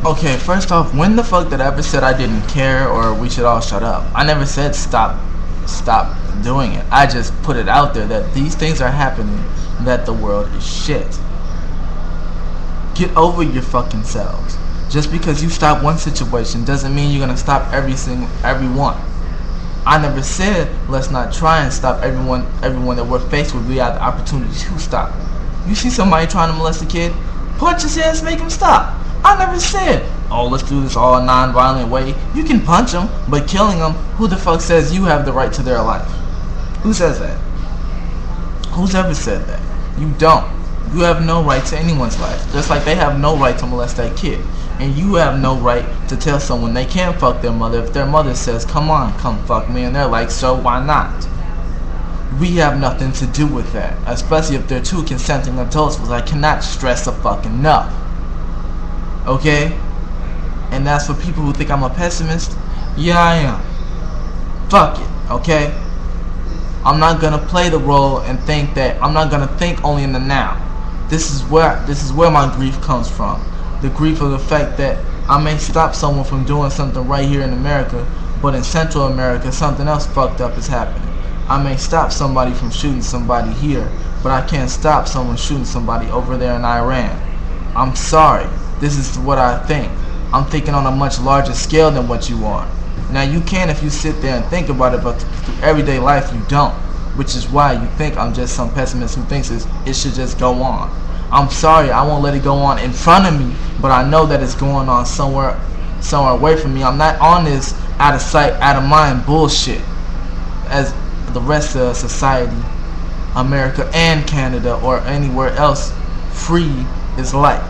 Okay, first off, when the fuck did I ever said I didn't care or we should all shut up? I never said stop doing it. I just put it out there that these things are happening, that the world is shit. Get over your fucking selves. Just because you stop one situation doesn't mean you're gonna stop everyone. I never said let's not try and stop everyone that we're faced with. We have the opportunity to stop. You see somebody trying to molest a kid, punch his hands, make him stop. I never said, oh, let's do this all non-violent way. You can punch them, but killing them, who the fuck says you have the right to their life? Who says that? Who's ever said that? You don't. You have no right to anyone's life. Just like they have no right to molest that kid. And you have no right to tell someone they can't fuck their mother if their mother says, come on, come fuck me. And they're like, so why not? We have nothing to do with that. Especially if they're two consenting adults, which I cannot stress a fucking enough. Okay? And that's for people who think I'm a pessimist. Yeah, I am. Fuck it, okay? I'm not gonna play the role and think that I'm not gonna think only in the now. This is where my grief comes from. The grief of the fact that I may stop someone from doing something right here in America, but in Central America something else fucked up is happening. I may stop somebody from shooting somebody here, but I can't stop someone shooting somebody over there in Iran. I'm sorry. This is what I think. I'm thinking on a much larger scale than what you are. Now you can if you sit there and think about it, but through everyday life you don't. Which is why you think I'm just some pessimist who thinks it should just go on. I'm sorry, I won't let it go on in front of me, but I know that it's going on somewhere away from me. I'm not on this out of sight, out of mind bullshit as the rest of society, America and Canada or anywhere else free is like.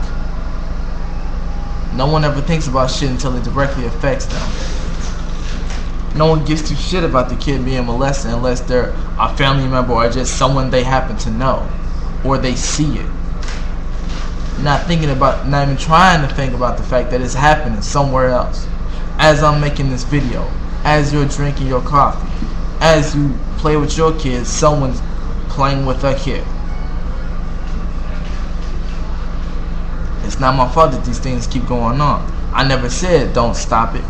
No one ever thinks about shit until it directly affects them. No one gives two shit about the kid being molested unless they're a family member or just someone they happen to know or they see it. Not even trying to think about the fact that it's happening somewhere else. As I'm making this video, as you're drinking your coffee, as you play with your kids, someone's playing with a kid. It's not my fault that these things keep going on. I never said don't stop it.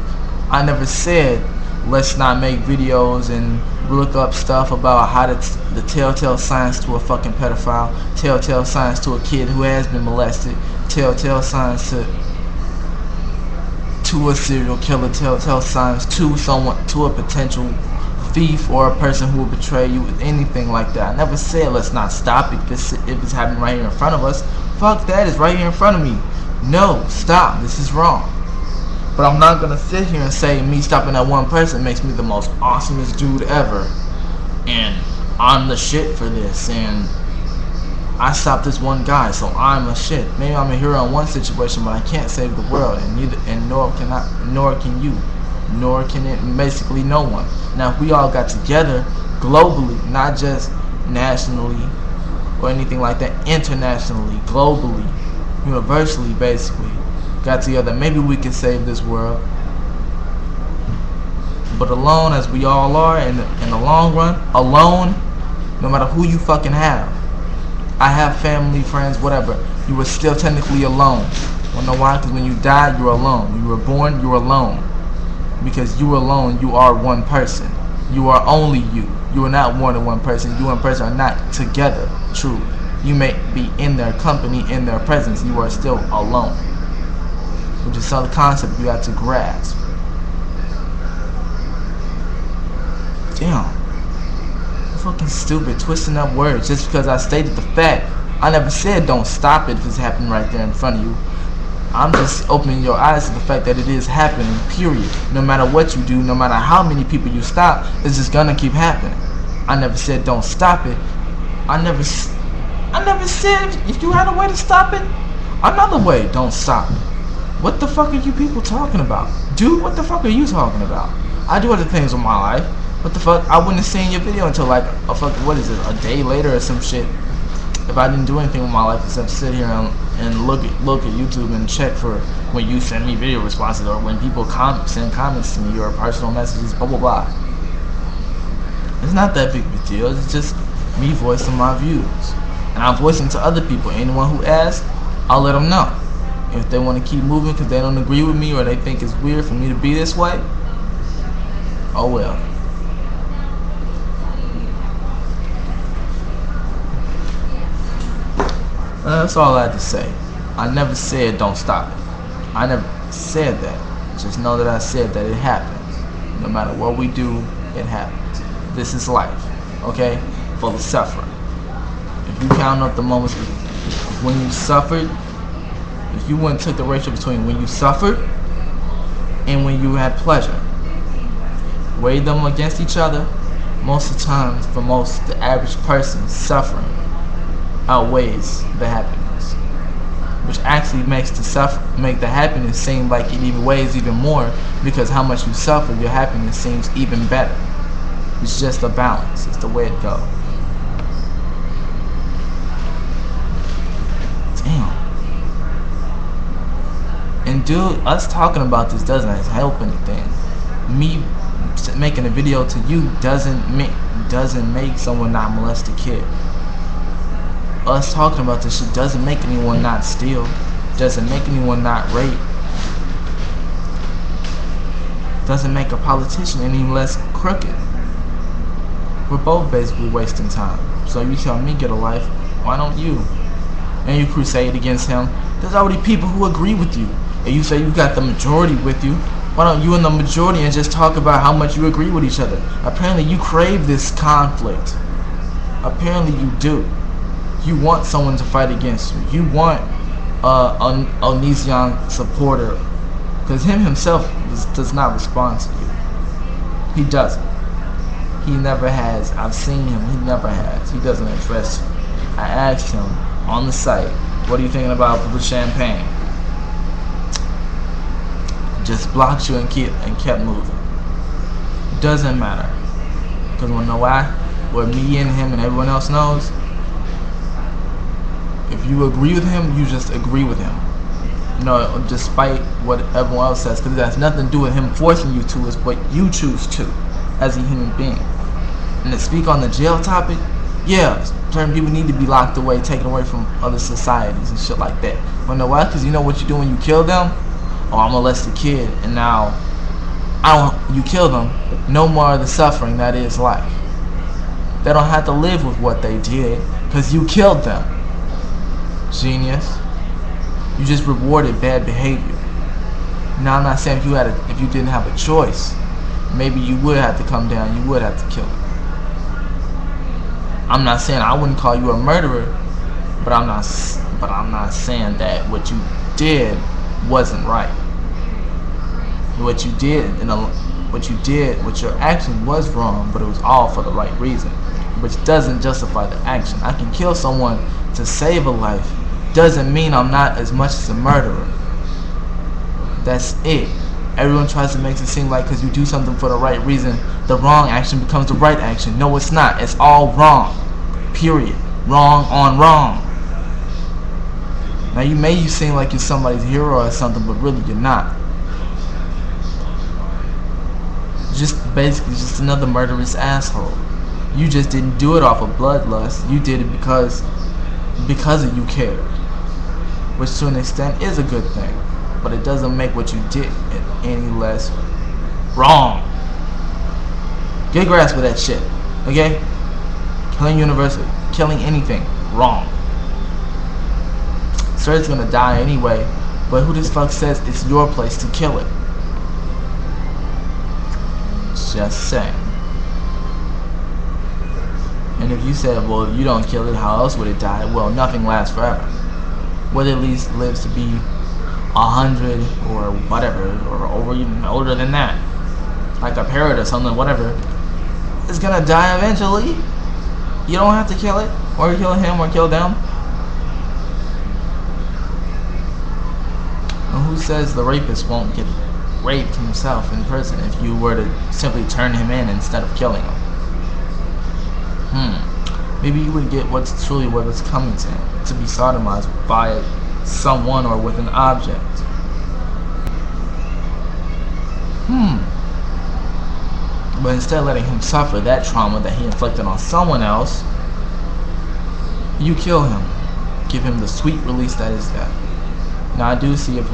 I never said let's not make videos and look up stuff about how the telltale signs to a fucking pedophile, telltale signs to a kid who has been molested, telltale signs to a serial killer, telltale signs to a potential thief or a person who will betray you, anything like that. I never said let's not stop it if it's happening right here in front of us. Fuck that, it's right here in front of me. No, stop, this is wrong. But I'm not gonna sit here and say me stopping that one person makes me the most awesomest dude ever, and I'm the shit for this, and I stopped this one guy, so I'm a shit. Maybe I'm a hero in one situation, but I can't save the world, and nor can you, nor can it basically no one. Now if we all got together globally, not just nationally or anything like that, internationally, globally, universally, basically, got together, maybe we can save this world. But alone, as we all are in the long run, alone, no matter who you fucking have, I have family, friends, whatever, you were still technically alone. Well, know why? Because when you died, you're alone. When you were born, you're alone. Because you were alone, you are one person. You are only you. You are not more than one person. You and one person are not together, truly. You may be in their company, in their presence, you are still alone. Which is some concept you have to grasp. Damn. Fucking stupid, twisting up words just because I stated the fact. I never said don't stop it if it's happening right there in front of you. I'm just opening your eyes to the fact that it is happening, period. No matter what you do, no matter how many people you stop, it's just gonna keep happening. I never said don't stop it. I never said if you had a way to stop it, another way, don't stop it. What the fuck are you people talking about? Dude, what the fuck are you talking about? I do other things with my life. What the fuck? I wouldn't have seen your video until like a fucking, what is it, a day later or some shit. If I didn't do anything with my life except sit here and look at YouTube and check for when you send me video responses or when people send comments to me or personal messages, blah blah blah. It's not that big of a deal. It's just me voicing my views, and I'm voicing to other people. Anyone who asks, I'll let them know. If they want to keep moving because they don't agree with me or they think it's weird for me to be this way, oh well. That's all I had to say. I never said don't stop it. I never said that. Just know that I said that it happens. No matter what we do, it happens. This is life, okay? Full of suffering. If you count up the moments when you suffered, if you went and took the ratio between when you suffered and when you had pleasure, weigh them against each other, most of the times, for the average person, suffering outweighs the happiness, which actually makes the happiness seem like it even weighs even more, because how much you suffer, your happiness seems even better. It's just a balance. It's the way it goes. Damn. And dude, us talking about this doesn't help anything. Me making a video to you doesn't make someone not molest a kid. Us talking about this shit doesn't make anyone not steal. Doesn't make anyone not rape. Doesn't make a politician any less crooked. We're both basically wasting time. So you tell me get a life, why don't you? And you crusade against him. There's already people who agree with you. And you say you got the majority with you. Why don't you and the majority and just talk about how much you agree with each other? Apparently you crave this conflict. Apparently you do. You want someone to fight against you. You want an onision supporter, because him himself does not respond to you. He doesn't. He never has. I've seen him. He never has. He doesn't address you. I asked him on the site, what are you thinking about for the champagne? Just blocked you and kept moving. Doesn't matter. Because you know why? What me and him and everyone else knows, if you agree with him, you just agree with him. You know, despite what everyone else says, because it has nothing to do with him forcing you to, it's what you choose to as a human being. And to speak on the jail topic, yeah, certain people need to be locked away, taken away from other societies and shit like that. You know why? Because you know what you do when you kill them? Oh, I molest a kid, and now you kill them, no more of the suffering that is life. They don't have to live with what they did, because you killed them. Genius. You just rewarded bad behavior. Now I'm not saying if you didn't have a choice, maybe you would have to come down, you would have to kill him. I'm not saying I wouldn't call you a murderer, but I'm not saying that what you did wasn't right. What you did what your action was wrong, but it was all for the right reason, which doesn't justify the action. I can kill someone to save a life, doesn't mean I'm not as much as a murderer. That's it. Everyone tries to make it seem like because you do something for the right reason, the wrong action becomes the right action. No, it's not. It's all wrong. Period. Wrong on wrong. Now you seem like you're somebody's hero or something, but really you're not. Basically just another murderous asshole. You just didn't do it off of bloodlust. You did it because of you cared, which to an extent is a good thing, but it doesn't make what you did any less wrong. Get a grasp of that shit, okay? Killing universal, killing anything, wrong. Sir, it's gonna die anyway, but who this fuck says it's your place to kill it? Just saying. And if you said, well, you don't kill it, how else would it die? Well, nothing lasts forever. Whether at least lives to be 100 or whatever, or over even older than that, like a parrot or something, whatever, it's gonna die eventually. You don't have to kill it, or kill him, or kill them. And who says the rapist won't get raped himself in prison if you were to simply turn him in instead of killing him? Maybe you would get what's truly what it's coming to be sodomized by someone or with an object. But instead of letting him suffer that trauma that he inflicted on someone else, you kill him. Give him the sweet release that is that. Now I do see if